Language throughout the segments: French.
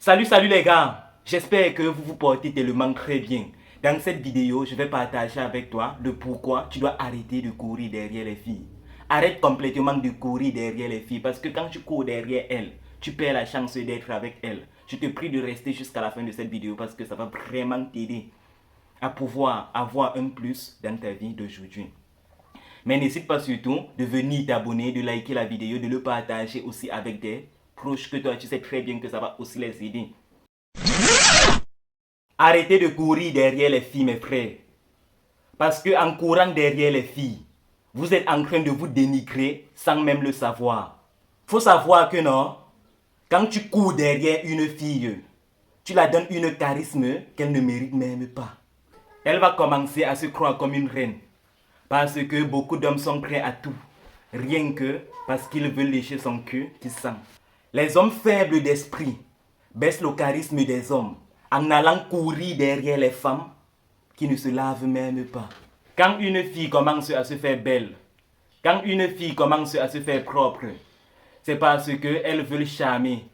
Salut les gars, j'espère que vous vous portez tellement très bien. Dans cette vidéo, je vais partager avec toi le pourquoi tu dois arrêter de courir derrière les filles. Arrête complètement de courir derrière les filles parce que quand tu cours derrière elles, tu perds la chance d'être avec elles. Je te prie de rester jusqu'à la fin de cette vidéo parce que ça va vraiment t'aider à pouvoir avoir un plus dans ta vie d'aujourd'hui. Mais n'hésite pas surtout de venir t'abonner, de liker la vidéo, de le partager aussi avec des proches que toi, tu sais très bien que ça va aussi les aider. Arrêtez de courir derrière les filles, mes frères. Parce qu'en courant derrière les filles, vous êtes en train de vous dénigrer sans même le savoir. Faut savoir que non, quand tu cours derrière une fille, tu la donnes une charisme qu'elle ne mérite même pas. Elle va commencer à se croire comme une reine. Parce que beaucoup d'hommes sont prêts à tout. Rien que parce qu'ils veulent lécher son cul qui sent. Les hommes faibles d'esprit baissent le charisme des hommes en allant courir derrière les femmes qui ne se lavent même pas. Quand une fille commence à se faire belle, quand une fille commence à se faire propre, c'est parce qu'elles veulent charmer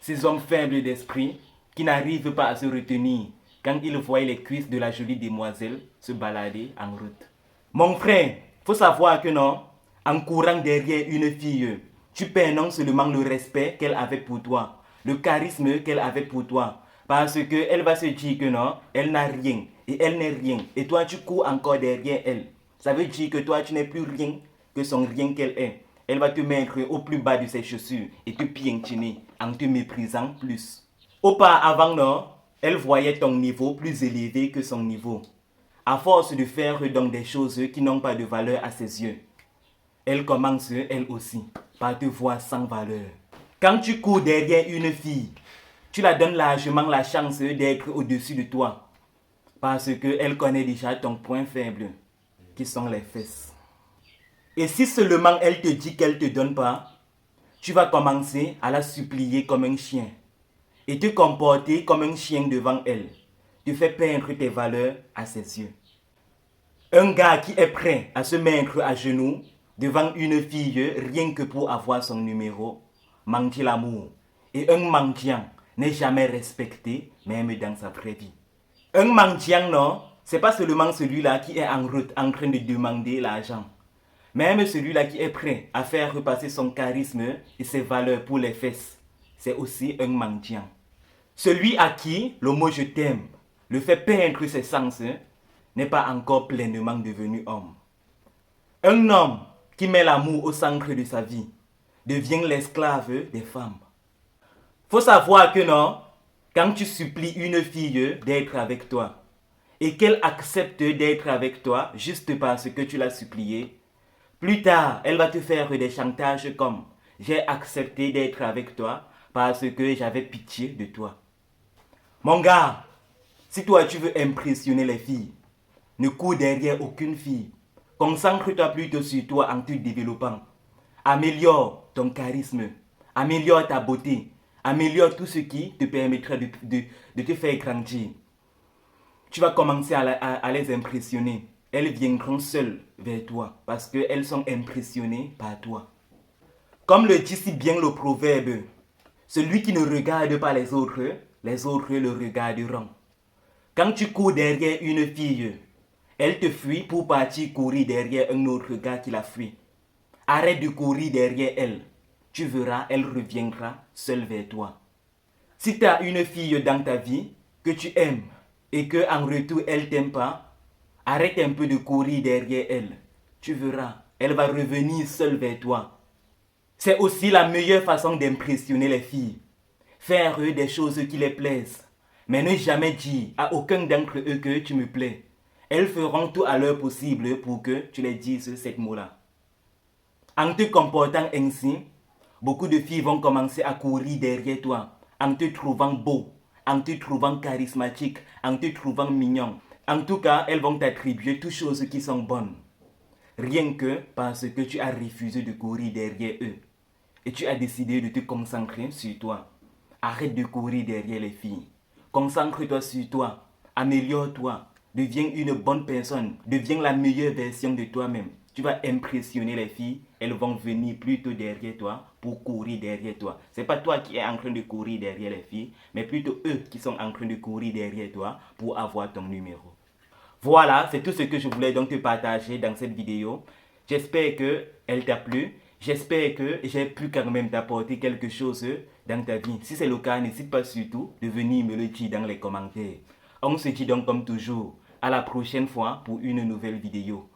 ces hommes faibles d'esprit qui n'arrivent pas à se retenir quand ils voient les cuisses de la jolie demoiselle se balader en route. Mon frère, faut savoir que non, en courant derrière une fille, tu perds non seulement le respect qu'elle avait pour toi, le charisme qu'elle avait pour toi, parce qu'elle va se dire que non, elle n'a rien et elle n'est rien, et toi tu cours encore derrière elle. Ça veut dire que toi tu n'es plus rien que son rien qu'elle est. Elle va te mettre au plus bas de ses chaussures et te piétiner en te méprisant plus. Auparavant, non, elle voyait ton niveau plus élevé que son niveau. À force de faire donc des choses qui n'ont pas de valeur à ses yeux, elle commence, elle aussi, par te voir sans valeur. Quand tu cours derrière une fille, tu la donnes largement la chance d'être au-dessus de toi. Parce qu'elle connaît déjà ton point faible, qui sont les fesses. Et si seulement elle te dit qu'elle ne te donne pas, tu vas commencer à la supplier comme un chien. Et te comporter comme un chien devant elle. Tu fais peindre tes valeurs à ses yeux. Un gars qui est prêt à se mettre à genoux devant une fille rien que pour avoir son numéro, manque l'amour. Et un mendiant n'est jamais respecté, même dans sa vraie vie. Un mendiant, non, c'est pas seulement celui-là qui est en route en train de demander l'argent. Même celui-là qui est prêt à faire repasser son charisme et ses valeurs pour les fesses, c'est aussi un mendiant. Celui à qui le mot je t'aime le fait peindre ses sens n'est pas encore pleinement devenu homme. Un homme qui met l'amour au centre de sa vie devient l'esclave des femmes. Faut savoir que non, quand tu supplies une fille d'être avec toi et qu'elle accepte d'être avec toi juste parce que tu l'as suppliée, plus tard, elle va te faire des chantages comme « J'ai accepté d'être avec toi parce que j'avais pitié de toi ». Mon gars, si toi tu veux impressionner les filles, ne cours derrière aucune fille. Concentre-toi plutôt sur toi en te développant. Améliore ton charisme, améliore ta beauté, améliore tout ce qui te permettra de te faire grandir. Tu vas commencer à les impressionner. Elles viendront seules vers toi parce qu'elles sont impressionnées par toi. Comme le dit si bien le proverbe, celui qui ne regarde pas les autres le regarderont. Quand tu cours derrière une fille, elle te fuit pour partir courir derrière un autre gars qui la fuit. Arrête de courir derrière elle. Tu verras, elle reviendra seule vers toi. Si tu as une fille dans ta vie que tu aimes et qu'en retour elle t'aime pas, arrête un peu de courir derrière elle. Tu verras, elle va revenir seule vers toi. C'est aussi la meilleure façon d'impressionner les filles. Faire des choses qui les plaisent. Mais ne jamais dire à aucun d'entre eux que tu me plais. Elles feront tout à leur possible pour que tu les dises ces mots-là. En te comportant ainsi, beaucoup de filles vont commencer à courir derrière toi, en te trouvant beau, en te trouvant charismatique, en te trouvant mignon. En tout cas, elles vont t'attribuer toutes choses qui sont bonnes. Rien que parce que tu as refusé de courir derrière eux. Et tu as décidé de te concentrer sur toi. Arrête de courir derrière les filles. Concentre-toi sur toi. Améliore-toi. Deviens une bonne personne. Deviens la meilleure version de toi-même. tu vas impressionner les filles. Elles vont venir plutôt derrière toi pour courir derrière toi. C'est pas toi qui es en train de courir derrière les filles, mais plutôt eux qui sont en train de courir derrière toi pour avoir ton numéro. Voilà, c'est tout ce que je voulais donc te partager dans cette vidéo. J'espère qu'elle t'a plu. J'espère que j'ai pu quand même t'apporter quelque chose dans ta vie. Si c'est le cas, n'hésite pas surtout de venir me le dire dans les commentaires. On se dit donc comme toujours à la prochaine fois pour une nouvelle vidéo.